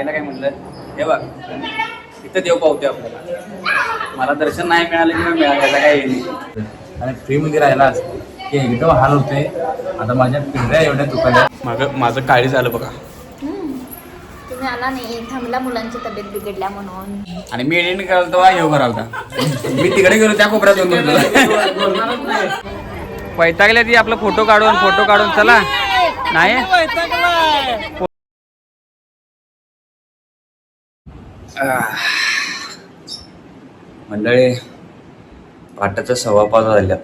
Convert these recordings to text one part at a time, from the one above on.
काय म्हटलं हे बघ इथं देव पावते आपल्याला. मला दर्शन नाही मिळालं किंवा मिळालं याचा काही नाही. आणि फ्रीमध्ये राहिला की एकदम हाल होते. आता माझ्या पिंढऱ्या एवढ्या दुखाल्या. माझं काळी झालं बघा. तुम्ही आला नाही, थांबला मुलांची तब्येत बिघडल्या म्हणून. आणि मी एडिट करायला तेव्हा येऊ करायला मी तिकडे गेलो त्या कोपऱ्यात येऊन वैतागल्या ती आपला फोटो काढून चला नाही मंडळी. पाटाचा 5:15 झाल्यात.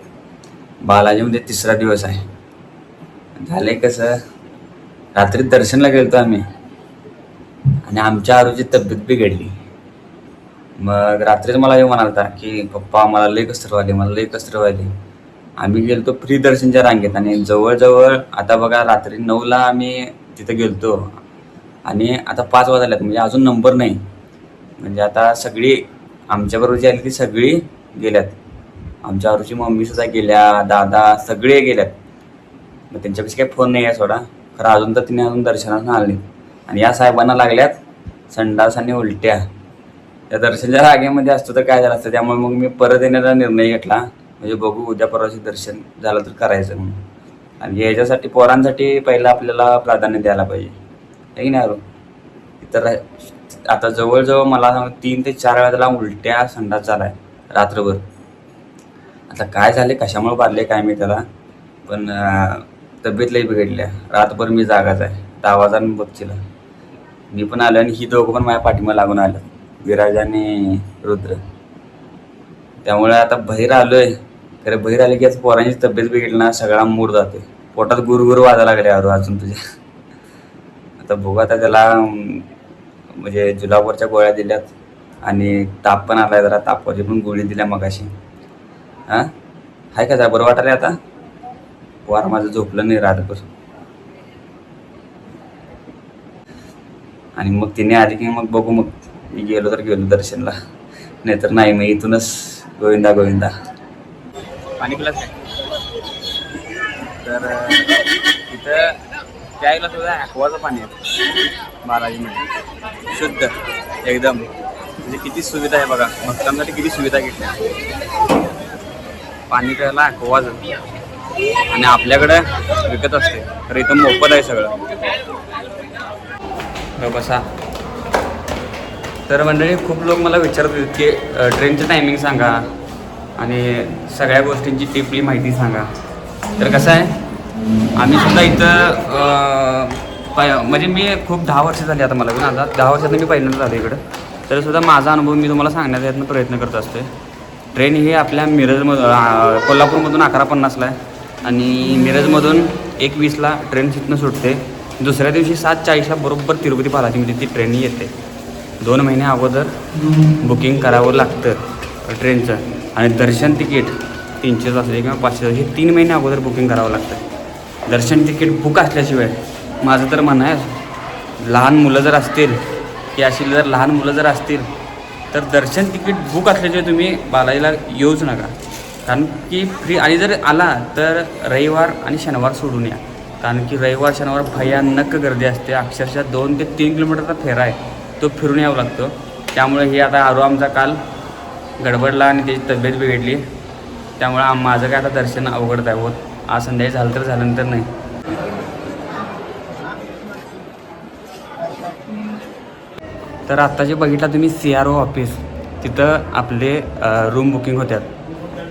बालाजीमध्ये 3रा दिवस आहे. झालंय कसं, रात्री दर्शनला गेलतो आम्ही आणि आमच्या आरूची तब्येत बिघडली. मग रात्रीच मला हे म्हणालता की पप्पा मला लई कसर व्हायली. आम्ही गेलतो फ्री दर्शनच्या रांगेत आणि जवळजवळ आता बघा रात्री 9ला आम्ही तिथं गेलतो आणि आता 5 वाजल्यात. म्हणजे अजून नंबर नाही. म्हणजे आता सगळी आमच्याबरोबर जी आली ती सगळी गेल्यात. आमच्या आरूची मम्मीसुद्धा गेल्या, दादा सगळे गेल्यात. मग त्यांच्यापेक्षा काही फोन नाही आहे सोडा खरं. अजून तर तिने अजून दर्शनात आले नाही. आणि या साहेबांना लागल्यात संडास आणि उलट्या. त्या दर्शनच्या रागेमध्ये असतो तर काय झालं असतं. त्यामुळे मग मी परत येण्याचा निर्णय घेतला. म्हणजे बघू उद्या परवाशी दर्शन झालं तर करायचं म्हणून. आणि याच्यासाठी पोरांसाठी पहिलं आपल्याला प्राधान्य द्यायला पाहिजे आहे की नाही. इतर आता जवळजवळ मला 3 ते 4 वेळा त्याला उलट्या संडास झाला आहे रात्रभर. आता काय झाले कशामुळे बांधले काय मी त्याला, पण तब्येत लई बिघडल्या. रातभर मी जागाच आहे. 10 वाजता बघशील मी पण आलो आणि ही दोघं पण माझ्या पाठीमा लागून आलं, विराज आणि रुद्र. त्यामुळे आता बाहेर आलोय. खरं बाहेर आले की आज पोरांची तब्येत बिघडली ना सगळा मूड जाते. पोटात गुरगुर वाजायला लागले अजून तुझ्या. आता बघू आता त्याला म्हणजे जुलाबवरच्या गोळ्या दिल्यात आणि ताप पण आलाय जरा. तापाची पण गोळी दिल्या मगाशी. हां हाय का बरं वाटायला आता. पोर माझं झोपलं नाही रातभर. आणि मग तिने आली की मग बघू. मग मी गेलो तर गेलो दर्शनला, नाहीतर नाही. मग इथूनच गोविंदा गोविंदा. पाणी पिलाच काय तर तिथं प्यायला सुद्धा ॲक्वाचं पाणी आहे बालाजीमध्ये, शुद्ध एकदम. म्हणजे किती सुविधा आहे बघा. भक्तांसाठी किती सुविधा घेतल्या. पाणी प्यायला ॲक्वाचं आणि आपल्याकडं विकत असते. तर इथं मोफत आहे सगळं. बसा. तर मंडळी खूप लोक मला विचारत होते की ट्रेनचं टायमिंग सांगा आणि सगळ्या गोष्टींची टिपली माहिती सांगा. तर कसं आहे आम्ही सुद्धा इथं म्हणजे मी खूप 10 वर्ष झाली आता मला पण. आता 10 वर्षातून मी पहिल्यांदा झालो इकडं. तरीसुद्धा माझा अनुभव मी तुम्हाला सांगण्याचा प्रयत्न करत असतो. ट्रेन ही आपल्या मिरजमधून कोल्हापूरमधून 11:50ला आहे आणि मिरजमधून 1:20ला ट्रेन तिथनं सुटते. दुसऱ्या दिवशी 7:40ला बरोबर तिरुपती बालाजीमध्ये ती ट्रेन येते. 2 महिने अगोदर बुकिंग करावं लागतं ट्रेनचं. आणि दर्शन तिकीट 300 असले किंवा 500 हे 3 महिने अगोदर बुकिंग करावं लागतं. दर्शन तिकीट बुक असल्याशिवाय माझं तर म्हणणं आहे लहान मुलं जर असतील की अशी जर लहान मुलं जर असतील तर दर्शन तिकीट बुक असल्याशिवाय तुम्ही बालाजीला येऊच नका. कारण की फ्री. आणि जर आला तर रविवार आणि शनिवार सोडून या. कारण की रविवार शनिवार भयानक गर्दी असते. अक्षरशः 2 ते 3 किलोमीटरचा फेरा आहे तो फिरून यावं लागतो. त्यामुळे हे आता आमचा काल गडबडला आणि त्याची तब्येत बिघडली. त्यामुळे माझं काय आता दर्शन अवघड आहे होत. आज संध्याकाळी झालं तर झाल्यानंतर नाही. तर आत्ता जे बघितला तुम्ही CRO ऑफिस, तिथं आपले रूम बुकिंग होत्यात.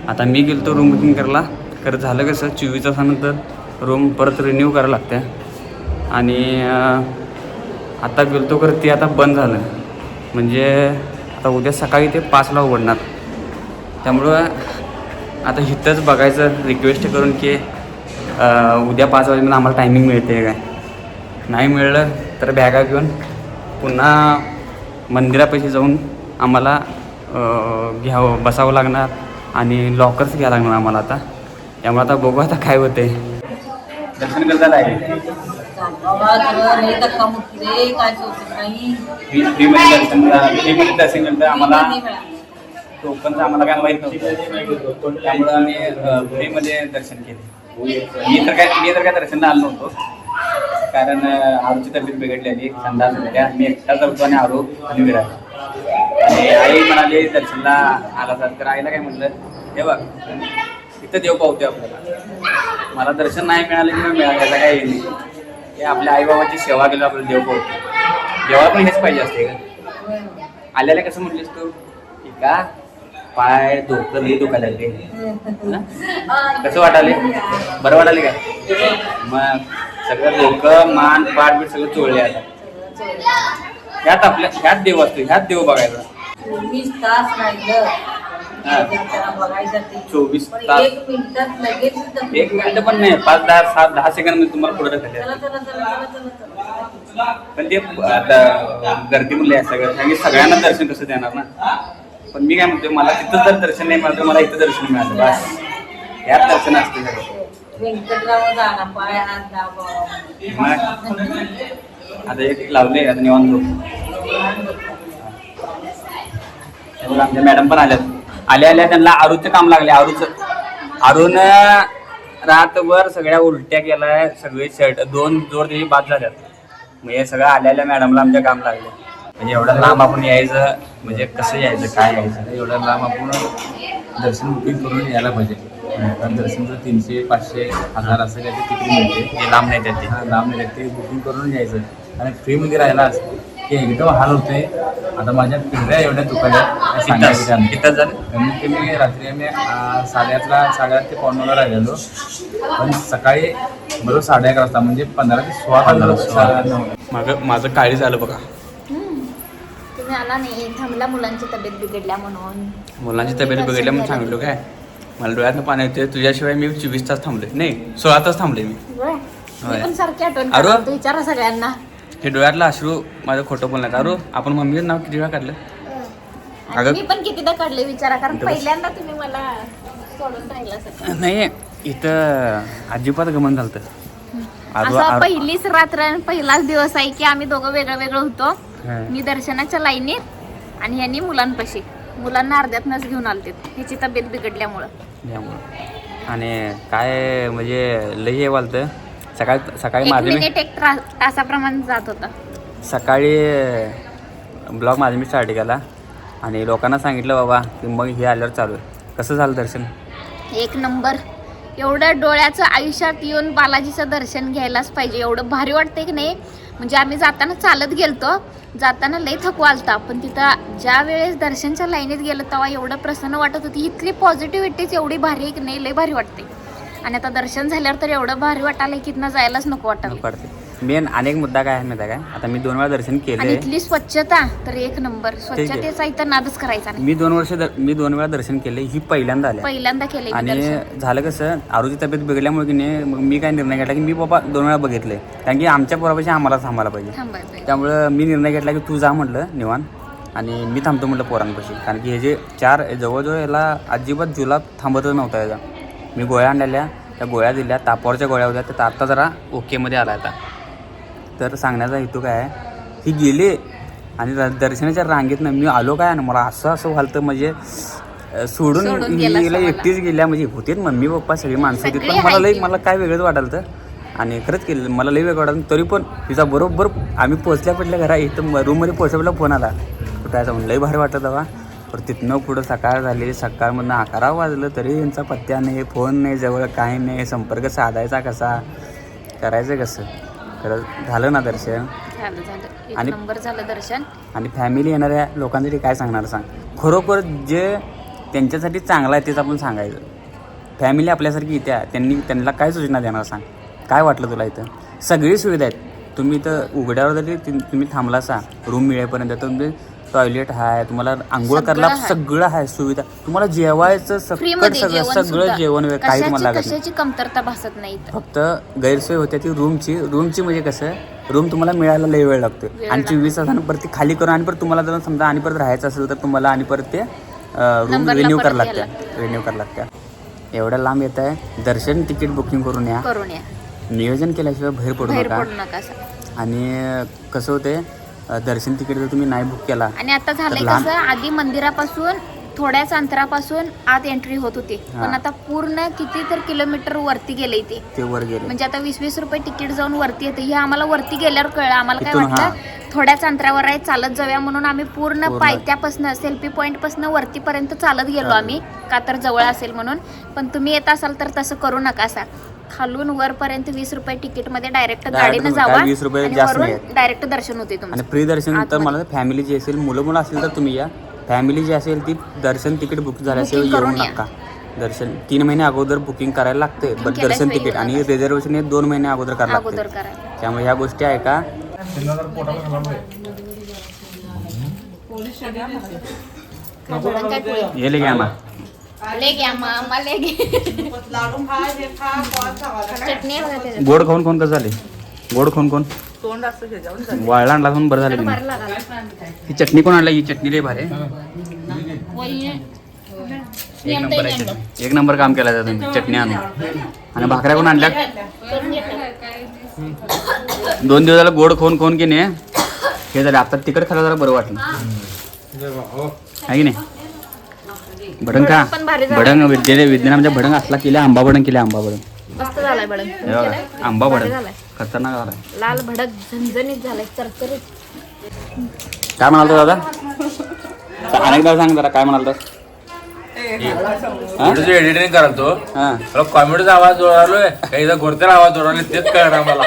आता मी गेलो रूम बुकिंग करायला. खरं झालं कसं 24 तासानंतर रूम परत रिन्यू करायला लागते. आणि आता गेलो खरं ते आता बंद झालं. म्हणजे आता उद्या सकाळी ते 5ला उघडणार. त्यामुळं आता इथंच बघायचं रिक्वेस्ट करून की उद्या 5 वाजेपर्यंत आम्हाला टायमिंग मिळते काय. नाही मिळलं तर बॅगा घेऊन पुन्हा मंदिरापाशी जाऊन आम्हाला बसावं लागणार आणि लॉकर्स घ्यावं लागणार आम्हाला आता. त्यामुळे आता बघू आता काय होते. दर्शन करता दर्शन करता आम्हाला टोकनचं आम्हाला काय माहीत नव्हतं. त्यामुळं आम्ही फ्रीमध्ये दर्शन केले. मी तर काय दर्शनला आलो नव्हतो. कारण आरूची तब्येत बिघडलेली, संडास झाल्या. मी एकटाच होतो आणि आरू आणि विराज. आणि आई म्हणाली दर्शनला आला सर, तर आईला काय म्हटलं, हे बघ इथं देव पावतोय आपल्याला. मला दर्शन नाही मिळालं की मिळालं त्याचा काय नाही. हे आपल्या आईबाबाची सेवा केली आपल्याला देव पावतो. जेव्हा पण हेच पाहिजे असते का. आल्याला कसं म्हटलीस तू की का पाय डोकं लई दुखायला लागले, कसं वाटाले, बरं वाटाले काय. मग सगळं डोकं मान पाठ बीट सगळं चोळले. आता ह्यात आपल्या ह्यात देव असतो, ह्यात देव बघायचा. 24 तास राहिलं हा. बघायसाठी 24 पण तास 1 मिनिटात लगेच 1 मिनिट पण नाही, 5, 10, 7, 10 सेकंड मध्ये तुम्हाला पुढे ढकलले. चला चला चला चला चला पण ते आता गर्दी मुले आहे सगळं, कारण की सगळ्यांना दर्शन कसं देणार ना. पण मी काय म्हणतो, मला तिथं जर दर्शन नाही मिळालं तर मला इथं दर्शन मिळालं बस. यात दर्शन असते सगळं. व्यंकटराव जाणा पाय हात दाबावा. मग आता एक लावले, आता निवांत झोप. आमच्या मॅडम पण आल्या त्यांना आरूचं काम लागले. आरून रातभर सगळ्या उलट्या केलाय, सगळे शर्ट 2 जोर त्याची बाद झाल्यात. म्हणजे सगळं आल्या मॅडमला आमच्या काम लागले. म्हणजे एवढं लांब आपण यायचं, म्हणजे कसं यायचं, काय यायचं. एवढ्या लांब आपण दर्शन बुकिंग करून यायला पाहिजे. कारण दर्शनचं 300, 500, 1000 असं काही तिकीट मिळते. हे लांब नाही त्याची. हा, लांब नाही ते बुकिंग करून यायचं. आणि फ्रीमध्ये राहिलाच की एकदम हाल होते. आता माझ्या पिंढऱ्या एवढ्या दुकानात किती झालं. कमीत कमी रात्री आम्ही 8:30 ते 9:15 राहिलेलो. पण सकाळी बरोबर 11:30 वाजता, म्हणजे 15 ते 16 तास माझं काळी झालं बघा. तुम्ही आला नाही, थांबला मुलांची तब्येत बिघडल्या म्हणून. मुलांची तब्येत बिघडल्या म्हणून सांगितलं काय. मला डोळ्यातनं पाणी येते. तुझ्याशिवाय मी 24 तास थांबले नाही, 16 तास थांबले मी. मी पण सारखी आठवण अरे? करतो, विचारा सगळ्यांना. हे डोळ्यातलं अश्रू माझं खोटं बोलण्यात. अरू आपण मम्मीचं नाव किती वेळा काढलं. आणि अगं- मी पण कितीदा काढले विचारा, कारण पहिल्यांदा तुम्ही मला सोडून राहिला सगळं. नाही इथं अजिबात गमन झालं. असा पहिलीच रात्र आणि पहिलाच दिवस आहे की आम्ही दोघं वेगळं वेगळं होतो. मी दर्शनाच्या लाईनीत आणि यांनी मुलांपाशी. मुलांना अर्ध्यातनच घेऊन आलते, ह्याची तब्येत बिघडल्यामुळं. आणि काय म्हणजे लई हे वालतं. सकाळी 1 माझे मी मिनिट 1 तासाप्रमाणे जात होता. सकाळी ब्लॉग माझं मी स्टार्ट केला आणि लोकांना सांगितलं बाबा की मग हे आल्यावर चालू आहे. कसं झालं दर्शन. 1 नंबर. एवढं डोळ्याचं आयुष्यात येऊन बालाजीचं दर्शन घ्यायलाच पाहिजे. एवढं भारी वाटतंय की नाही. म्हणजे आम्ही जाताना चालत गेलतो, जाताना लई थकवा आलता, पण तिथं ज्या वेळेस दर्शनच्या लाईनीत गेलो तेव्हा एवढं प्रसन्न वाटत होती. इथली पॉझिटिव्हिटीच एवढी भारी आहे की नाही, लई भारी वाटते. आणि आता दर्शन झाल्यावर तर एवढं भारी वाटायला की इथनं जायलाच नको वाटायला. पडते. मेन अनेक मुद्दा काय आहे माहिती आहे काय. आता मी 2 वेळा दर्शन आणि केले. इथली स्वच्छता तर 1 नंबर. स्वच्छतेचा इथं नादच करायचा नाही. मी 2 वेळा दर्शन केले. ही पहिल्यांदा आले. पहिल्यांदा केले मी आणि दर्शन. झालं कसं, आरूची तब्येत बिघडल्यामुळे की नाही, मग मी काय निर्णय घेतला की मी बाबा 2 वेळा बघितले, कारण की आमच्या पोरापाशी आम्हाला थांबायला पाहिजे. थांबायचं. त्यामुळं मी निर्णय घेतला की तू जा म्हटलं निवान, आणि मी थांबतो म्हटलं पोरांपाशी. कारण की हे जे 4 जवळजवळ याला अजिबात जुलाब थांबतच नव्हता याचा. मी गोळ्या आणलेल्या, त्या गोळ्या दिल्या, तापावरच्या गोळ्या होत्या, तर आता जरा ओकेमध्ये आला आता. तर सांगण्याचा हेतू काय आहे, ही गेली आणि दर्शनाच्या रांगेतनं मी आलो काय, आणि मला असं व्हालतं म्हणजे सोडून गेला हिला मला. एकटीच गेल्या. म्हणजे होतेच मम्मी पप्पा सगळी माणसं होती, सगळे पण मला आहेत मला काय वेगळंच वाटालं. आणि खरंच केलं मला लई वेगळं वाटलं. तरी पण तिचा बरोबर आम्ही पोचल्या घरा इथं रूममध्ये पोचल्या फोन आला कुठायचा म्हणून. लई भारी वाटत हवा. तर तिथनं पुढं सकाळ झाली. सकाळमधनं 11 वाजलं तरी यांचा पत्त्या नाही, फोन नाही जवळ, काही नाही. संपर्क साधायचा कसा, करायचं कसं. खरं झालं ना दर्शन. झालं 1 आणि- नंबर झालं दर्शन. आणि फॅमिली येणाऱ्या लोकांसाठी काय सांगणार सांग. खरोखर जे त्यांच्यासाठी चांगलं आहे तेच आपण सांगायचं. फॅमिली आपल्यासारखी इथे आहे, त्यांना काय सूचना देणार सांग. काय वाटलं तुला इथं. सगळी सुविधा आहेत. तुम्ही इथं उघड्यावर जरी तुम्ही थांबला असा रूम मिळेपर्यंत, तर तुम्ही टॉयलेट आहे, तुम्हाला आंघोळ करायला सगळं आहे सुविधा. तुम्हाला जेवायचं सगळं जेवण काही तुम्हाला लागत नाही. कशाची कमतरता भासत नाही इथं. फक्त गैरसोय होते ती रूमची म्हणजे कसं, रूम तुम्हाला मिळायला लई वेळ लागतो. आणि 24 तासानं परत ती खाली करून आणि परत तुम्हाला जर समजा आणि परत राहायचं असेल तर तुम्हाला आणि परत ते रूम रिन्यू करायला लागते. एवढ्या लांब येत आहे, दर्शन तिकीट बुकिंग करून या. नियोजन केल्याशिवाय बाहेर पडू नका. आणि कसं होते, दर्शन तिकीट जर तुम्ही नाही बुक केला. आणि आता झालंय कसं, आधी मंदिरापासून थोड्याच अंतरापासून आत एंट्री होत होती. पण आता पूर्ण किती तर किलोमीटर वरती गेले ते वर गेले. म्हणजे आता 20-20 रुपये तिकीट जाऊन वरती येते. हे आम्हाला वरती गेल्यावर कळलं. आम्हाला काय इथून, वाटलं थोड्याच अंतरावर आहे, चालत जाऊया म्हणून आम्ही पूर्ण पायथ्यापासून सेल्फी पॉईंट पासून वरतीपर्यंत चालत गेलो आम्ही, का तर जवळ असेल म्हणून. पण तुम्ही येत असाल तर तसं करू नका. असा खालून वरपर्यंत 20 रुपये तिकीट मध्ये डायरेक्ट गाडीनं जावा, 20 रुपये आणि जास्त वरून नाही. डायरेक्ट दर्शन होते तुमचं. आणि फ्री दर्शन तर मला फॅमिली जी असेल, मुलं असेल तर तुम्ही या. फॅमिली जी असेल ती दर्शन तिकीट बुक झाल्याशिवाय Booking येऊ करून या. नका. दर्शन 3 महिने अगोदर बुकिंग करायला लागते. दर्शन तिकीट आणि रिझर्वेशन हे 2 महिने अगोदर करायला अगोदर लागते. करा. त्यामुळे ह्या गोष्टी आहे का हे ले घ्या ले घ्या मामा, ले घे. चटणी आहे बघा त्याच्यात. गोड खाऊन कोण कसं झाले? गोड खाऊन कोण वाळला आणला म्हणून बरं झालं. बरं लागला. ही चटणी कोण आणला? ही चटणी लय भारी आहे. एक नंबर आहे चटणी. एक नंबर काम केलं जातं तुम्ही चटणी आणून. आणि भाकऱ्या कोण आणल्या? 2 दिवस झालं गोड खाऊन की नाही हे झालं. आता तिकड खायला जरा बरं वाटलं आहे की नाही. भडंग का पण भारी झालं. भडंग विद्यानामच्या भडंग असला केला. आंबा भडंग केले. आंबा भडंग मस्त झालाय बडंग. हे बघा, आंबा भारी भडंग झालाय. खतरनाक झालाय. लाल भडक झणझणीत झालाय, चरचरीत. काय म्हणाल दादा? अनेकदा सांग जरा काय म्हणाल तर. एडिटिंग करतो हा कॉमेडीचा आवाज जोडालोय काही घोरतेला आवाज जोडाले तेच कळणार मला.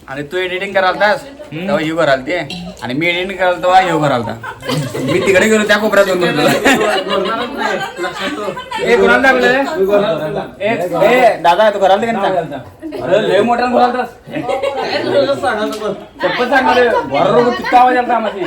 आणि तू एडिटिंग करालतास तेव्हा हिव कराल ते, आणि मी एडिटिंग कराल तेव्हा हिव करालता. मी तिकडे गेलो त्या कोपऱ्यात येऊन दादा तू कराल ते का लय मोठा बोलालतास. चप्पल सांगणार बरोबर किती आवाज आलता आम्हाला.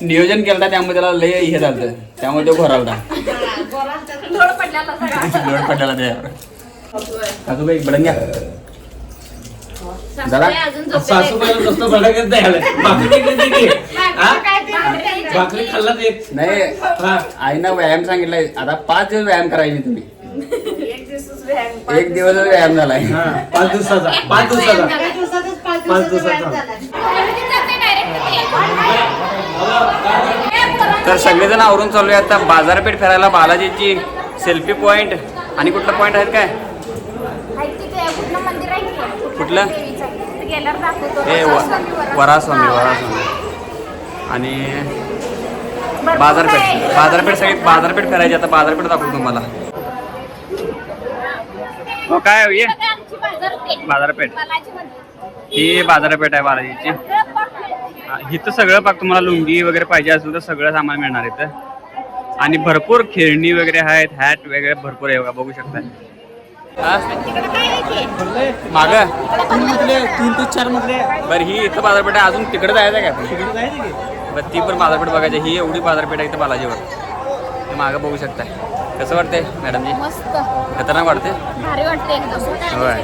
नियोजन केलं त्यामुळे त्याला लय हे झालं, त्यामुळे तो घोरालता. लोड पडलेला त्यावर. सासूबाई भडंग घ्या जरा. नाही आईनं व्यायाम सांगितलाय. आता 5 दिवस व्यायाम करायचे तुम्ही. 1 दिवस व्यायाम झालाय. 5 दिवसाचा. तर सगळेजण आवरून चालूया आता बाजारपेठ फिरायला. बालाजीची सेल्फी पॉइंट आणि कुठलं पॉइंट आहेत काय? कुठलं? हे वरास्वामी आणि बाजारपेठ सगळी बाजारपेठ फिरायची. आता बाजारपेठ दाखवतो तुम्हाला. हो काय ये बाजारपेठ. ही बाजारपेठ आहे बालाजीची. इथं सगळं पाक तुम्हाला लुंगी वगैरे पाहिजे असेल तर सगळं सामान मिळणार इथं. आणि भरपूर खेळणी वगैरे आहेत, हॅट वगैरे भरपूर आहे बघा, बघू शकता. माग 3 ते 4 मधले. बरं ही इथं बाजारपेठ आहे. अजून तिकडे जायचं काय आपण? बरं ती पण बाजारपेठ बघायची. ही एवढी बाजारपेठ आहे इथं बालाजीवर. ते मागं बघू शकताय. कसं वाटतंय मॅडमजी? मस्त खतरनाक वाटते. भारी वाटते एकदम. होय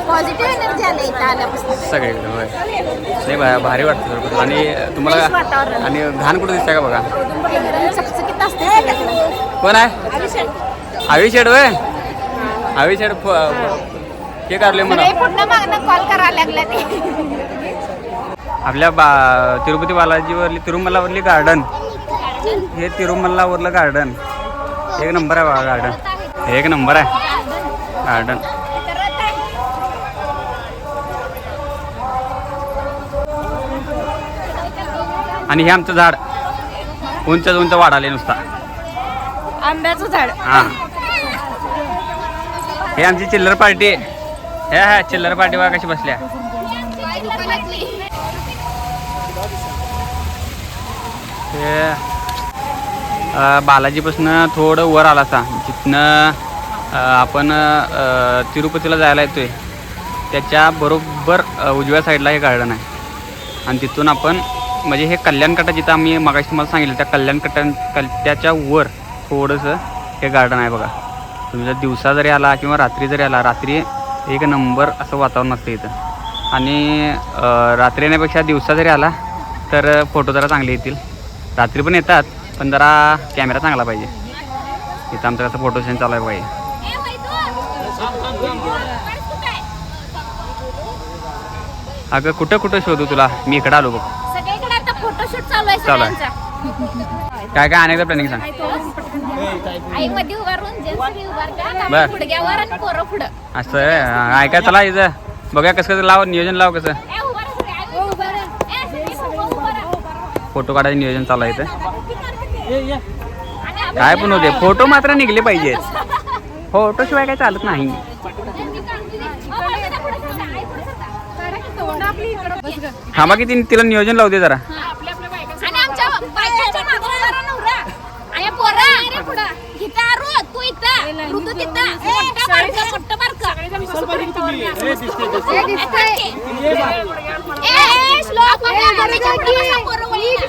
पॉझिटिव्ह एनर्जी आली इथं आल्यापासून. सगळीकडे होय. नाही भारी वाटतं. आणि तुम्हाला आणि घाण कुठं दिसतंय का बघा. चकचकीत असते. कोण आहे? आविषेड होय. आविषेड हे काढले म्हणा. पुन्हा मागणं कॉल करायला लागला ते. आपल्या तिरुपती बालाजीवरली तिरुमलावरली गार्डन. हे तिरुमलावरलं गार्डन एक नंबर आहे बघा. गार्डन एक नंबर आहे गार्डन. आणि हे आमचं झाड उंच वाढाले नुसता. आंब्याचं झाड. हा हे आमची चिल्लर पार्टी. हे चिल्लर पार्टी बघा कशी बसल्या. बालाजीपासून थोडं वर आला असा जिथनं आपण तिरुपतीला जायला येतोय त्याच्या बरोबर उजव्या साईडला हे गार्डन आहे. आणि तिथून आपण म्हणजे हे कल्याणकटा जिथं आम्ही मगाशी तुम्हाला सांगितलं त्या त्याच्या वर थोडंसं हे गार्डन आहे बघा. तुम्ही जर दिवसा जरी आला किंवा रात्री जरी आला, रात्री एक नंबर असं वातावरण असतं इथं. आणि रात्री येण्यापेक्षा दिवसा जरी आला तर फोटो जरा चांगले येतील. रात्री पण येतात पण जरा कॅमेरा चांगला पाहिजे. इथं आमचं कसं फोटो सेशन चालू आहे पाहिजे. अगं कुठं कुठं शोधू तुला, मी इकडं आलो बघ. सगळीकडे आता फोटोशूट चालू आहे चालू आहे. सगळ्यांचा. काय काय अनेकदा प्लॅनिंग सांग. आई मध्ये उभारून जेंट्स उभारतात बर. गुडघ्यावर आणि पोरं पुढं. असं ऐकाय चला इथं बघूया कसं कसं लाव नियोजन लाव कसं. ए, उभा राहा सगळे. आई उभा राहा. ए, सगळे समोर उभा राहा. फोटो काढायचं नियोजन चालू आहे इथं. आणि आपण- काय पण होते फोटो मात्र निघले पाहिजेत. फोटो शिवाय काय चालत नाही. थांबा की तिला नियोजन लावते जरा. आणि आमच्या बायकांच्या मागं जरा नवरा. आणि पोरं पुढं. इथं आरू, तू इथं. ऋतू तिथं. मोठं बारकं, मोठं बारकं. ए, श्लोक, घराच्या पुढं बसा, पोरं वळीला.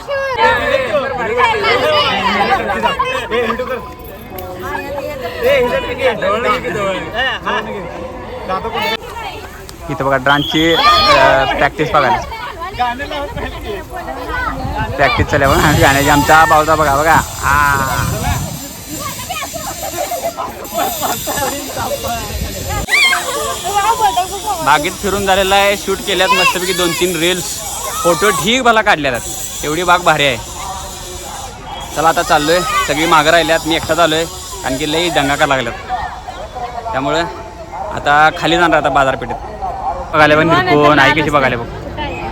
इथं बघा ड्रान्सची प्रॅक्टिस बघायला. प्रॅक्टिस चालू आहे बघा गाण्याची. आमचा भाऊचा बघा बघा. बागेत फिरून झालेला आहे. शूट केल्यात मस्तपैकी 2-3 रील्स, फोटो ठीक भला काढल्यात. एवढी बाग भारी आहे. चला आता चाललोय. सगळी मागं राहिल्यात, मी एकटाच आलोय कारण की लई दंगा करायला लागल्यात. त्यामुळं आता खाली जाणार आता बाजारपेठेत. बघायला पण कोण आई कशी बघायला बघ.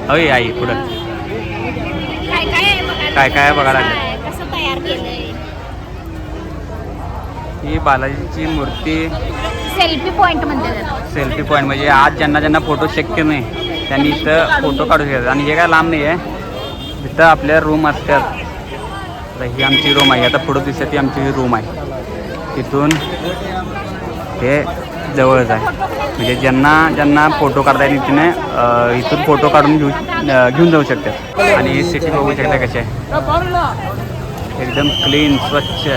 हवी आई पुढं काय काय बघायला लागलं. कसं तयार केलंय. ही बालाजीची मूर्ती. सेल्फी पॉइंट म्हणते. सेल्फी पॉईंट म्हणजे आज ज्यांना ज्यांना फोटो शक्य नाही त्यांनी इथं फोटो काढू शकतात. आणि हे काय लांब नाही आहे, इथं आपल्या रूम असतात. आता ही आमची रूम आहे. आता पुढं दिसते ती आमची रूम आहे. तिथून हे जवळच आहे. म्हणजे ज्यांना फोटो काढता येईल तिने इथून फोटो काढून घेऊन जाऊ शकतात. आणि ही सिटी बघू शकता कशी आहे. एकदम क्लीन स्वच्छ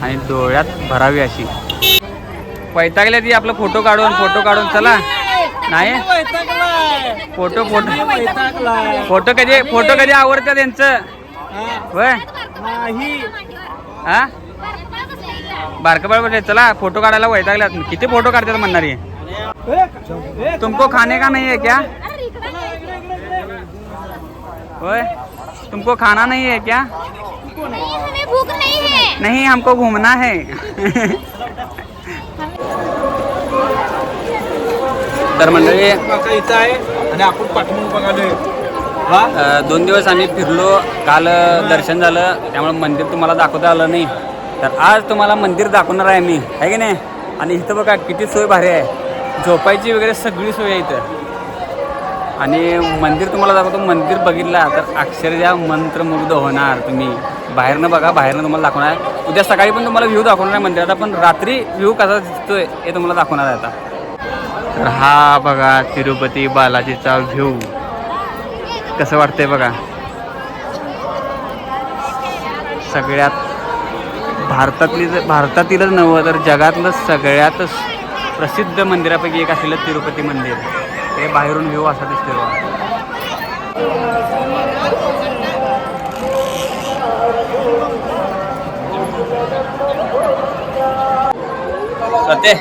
आणि डोळ्यात भरावी अशी. वैतागल्या ती आपलं फोटो काढून चला नाही. फोटो कधी आवडतं त्यांचं होय. हा बारकं बाळ बघ. चला फोटो काढायला वैतागल्यात. किती फोटो काढतात म्हणणारी. तुमको खाने का नहीं है क्या. होय तुमको खाना नहीं है क्या. हमें भूख नहीं है. नहीं हमको घूमना है. तर मंडळी इथं आहे आणि आपण पाठवून बघालोय. 2 दिवस आम्ही फिरलो. काल दर्शन झालं त्यामुळे मंदिर तुम्हाला दाखवता आलं नाही. तर आज तुम्हाला मंदिर दाखवणार आहे मी, आहे की नाही. आणि इथं बघा किती सोय भारी आहे. झोपायची वगैरे सगळी सोय आहे इथं. आणि मंदिर तुम्हाला दाखवतो. मंदिर बघितला तर अक्षरशः मंत्रमुग्ध होणार तुम्ही. बाहेरनं बघा, बाहेरनं तुम्हाला दाखवणार आहे. उद्या सकाळी पण तुम्हाला व्ह्यू दाखवणार आहे मंदिराचा, पण रात्री व्ह्यू कसा दिसतोय हे तुम्हाला दाखवणार आहे आता. तर हा बघा तिरुपती बालाजीचा व्ह्यू कसं वाटतंय बघा. सगळ्यात भारतातीलच नव्हं तर जगातलं सगळ्यात प्रसिद्ध मंदिरापैकी एक असलेलं तिरुपती मंदिर. हे बाहेरून व्ह्यू असा दिसतोय बघा. सत्य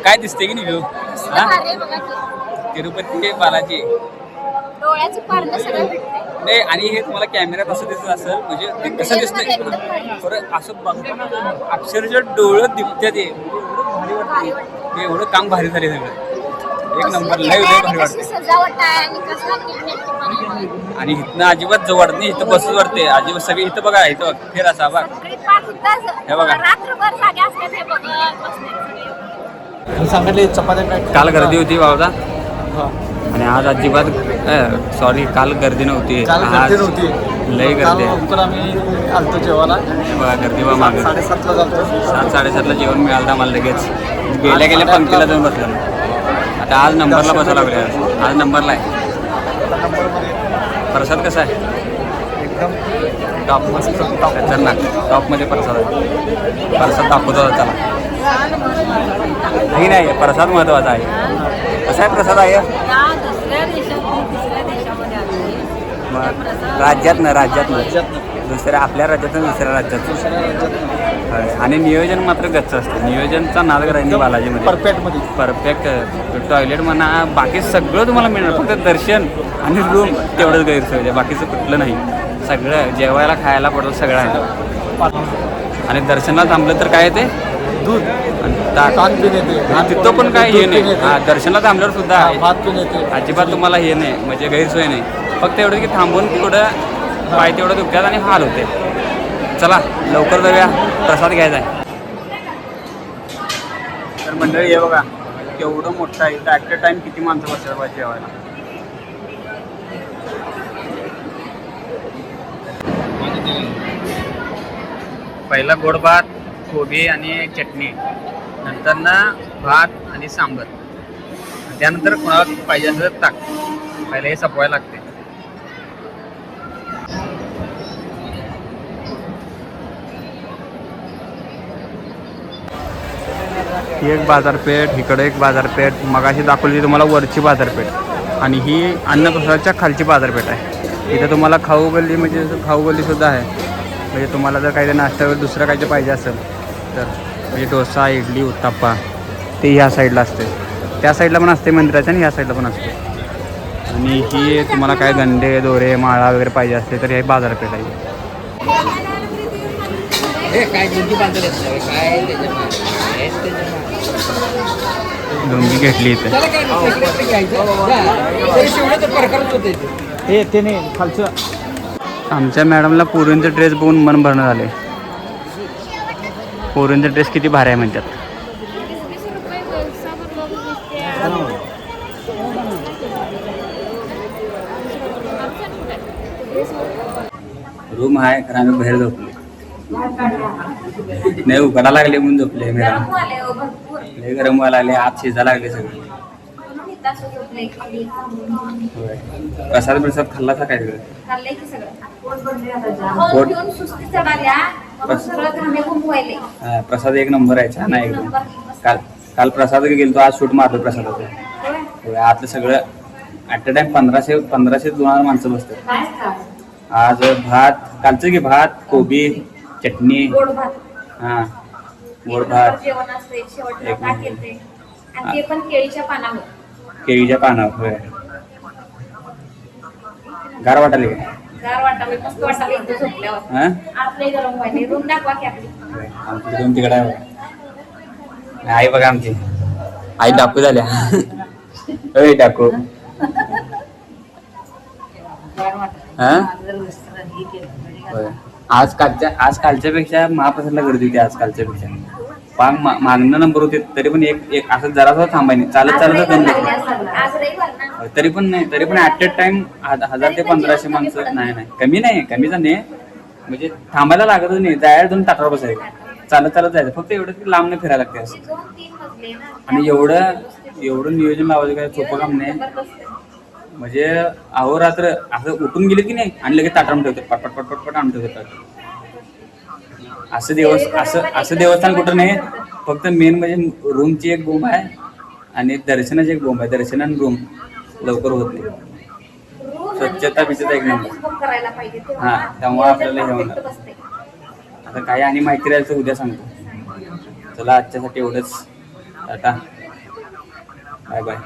काय दिसते की नाही व्ह्यू. तिरुपती बालाजी डोळ्याचं पारणं सगळं भेटतंय. नाही. आणि हे तुम्हाला कॅमेऱ्यात असं दिसत असेल म्हणजे ते कसं दिसतंय बरं. असं बघताना अक्षरशः डोळं दिपत्यात. ते एवढं काम भारी झाले सगळं. एक नंबर लय भारी वाटते. सजावट आहे आणि कसं नीटनेटकेपणा आहे. आणि इथनं अजिबात जवळ वाटत नाही. इथं बसूच वाटते अजिबात. सगळी इथं बघा. इथं बघ फेर असा बघ. हे बघा रात्रभर जागे असतात हे बघत बसले. सांगितले चपात्या काल गर्दी होती बाबा. आणि आज अजिबात सॉरी काल गर्दी नव्हती. काल आज गर्दी नव्हती. लई गर्दी आहे. लवकर आम्ही आलतो जेवायला. बघा गर्दी बा मागं 7:30ला जातो. 7-7:30ला जेवण मिळालं आम्हाला लगेच. गेल्या पंक्तीला जाऊन बसलो. आता आज नंबरला बसावं लागलं. आज नंबरला आहे. प्रसाद कसा आहे. एकदम टॉप मस्त खतरनाक. टॉपमध्ये प्रसाद आहे. प्रसाद दाखवतो चला. नाही प्रसाद महत्त्वाचा आहे. कसा आहे प्रसाद आहे. दुसऱ्या देशामध्ये राज्यातनं दुसऱ्या आपल्या राज्यातून दुसऱ्या राज्यात दुसऱ्या राज्यात होय. आणि नियोजन मात्र गच्च असतं. नियोजनचा नाद करायचं बालाजीमध्ये परफेक्टमध्ये परफेक्ट. टॉयलेट म्हणा बाकी सगळं तुम्हाला मिळणार, फक्त दर्शन आणि रूम तेवढंच गैरसोय आहे. बाकीचं कुठलं नाही. सगळं जेवायला खायला पडतं सगळं आहे. आणि दर्शनाला थांबलं तर काय ते दूध आणि ताक. ताक पिऊन येते आणि तिथं पण काय हे नाही. हां दर्शनाला थांबल्यावर सुद्धा आहे. भात पिऊन येते अजिबात तुम्हाला हे नाही म्हणजे गैरसोय नाही. फक्त एवढं की थांबून थोडं पाय तेवढं दुखतात आणि हाल होते. चला लवकर जाऊया, प्रसाद घ्यायचा आहे. तर मंडळी हे बघा केवढं मोठं आहे. इथं ॲट अ टाईम किती माणसं बसतात पाहिजे जेवायला. पहिला गोड भात, कोबी आणि चटणी, नंतर ना भात आणि सांबर, त्यानंतर कोणाला पाहिजे असं तर ताक. पहिला हे सपवायला लागते. ही एक बाजारपेठ, इकडे एक बाजारपेठ, मगाशी दाखवली तुम्हाला वरची बाजारपेठ आणि ही अन्नप्रसादाच्या खालची बाजारपेठ आहे. इथं तुम्हाला खाऊ गल्ली म्हणजे खाऊ गल्लीसुद्धा आहे. म्हणजे तुम्हाला जर काही नाश्ता वगैरे दुसरं काही पाहिजे असेल तर म्हणजे डोसा, इडली, उत्तप्पा ते ह्या साईडला असते. त्या साईडला पण असते मंदिराच्या आणि ह्या साईडला पण असते. आणि ही तुम्हाला काय गंडे, दोरे, माळा वगैरे पाहिजे असते तर हे बाजारपेठ आहे. लुंगी घेतली इथे. हे ते नाही खालचं. आमच्या मॅडमला पोरींचा ड्रेस बघून मन भरणं झाले. पोरींचा ड्रेस किती भारी आहे म्हणतात. रूम आहे खरं आम्ही बाहेर झोपले नाही. उघडा लागले म्हणून झोपले. मॅडम गरम आले हो भरपूर. लय गरम व्हायला लागले, आत शिजा लागले सगळे. म्हणून इथं असं झोपलंय खाली. होय. प्रसाद खाल्ला का काय सगळं? खाल्लंय की सगळं. खाऊन पिऊन सुस्ती चढाल्या म्हणून सगळं घामे घुमवायले. हा, प्रसाद एक नंबर आहे, छान आहे एकदम. काल प्रसाद गेलो, आज शूट मारलो प्रसादाचं. होय. आतलं सगळं ॲट अ टाइम 1500-2000 माणसं बसतात. काय का? आज भात, कालचं की भात, कोबी, चटणी, गोड भात. हां गोड भात, जेवण असते शेवटला एक ताक येते आणि ते पण केळीच्या पानावर. केळीच्या पानावर. होय. गार वाटाले काय? गार वाटावे, मस्त वाटावे इथं झोपल्यावर. हां आतले गरम व्हायले. रूम दाखवा की आपली. आमची दोन तिकडे आहे बघा. आई बघा आमची आई डाकू झाल्या. होय डाकू. गार वाटावे. हां जर मिस्टर हे केलं होय. आज कालच्यापेक्षा महाप्रसादला गर्दी होती. आज कालच्यापेक्षा मागणं नंबर होते तरी पण एक असं जरासा थांबायने चालत आज चालत रविवार ना. तरी पण ॲट अ टाइम 1000 ते 1500 माणसं. नाही कमीचा नाही. म्हणजे थांबायला लागतच नाही. जायला 2 ताटावर बसायचं, चालत जायचं. फक्त एवढं की लांबनं फिरायला लागते असं. 2-3 मजले ना. आणि एवढं नियोजन लावायचं काय सोपं काम नाही. म्हणजे अहोरात्र असं उठून गेले की नाही आणि लगेच ताटावून ठेवतात. पटपट आणून ठेवतात. असं देवस्थान कुठं नाही. फक्त मेन म्हणजे रूमची एक बोंब आहे आणि दर्शनाची एक बोंब आहे. दर्शन आणि रूम लवकर होत नाही. स्वच्छता बिच्छता एक नंबर. हां त्यामुळे आपल्याला हे होणार. आता काय आणि माहिती राहायचं उद्या सांगतो. चला आजच्यासाठी एवढंच. Tata bye bye.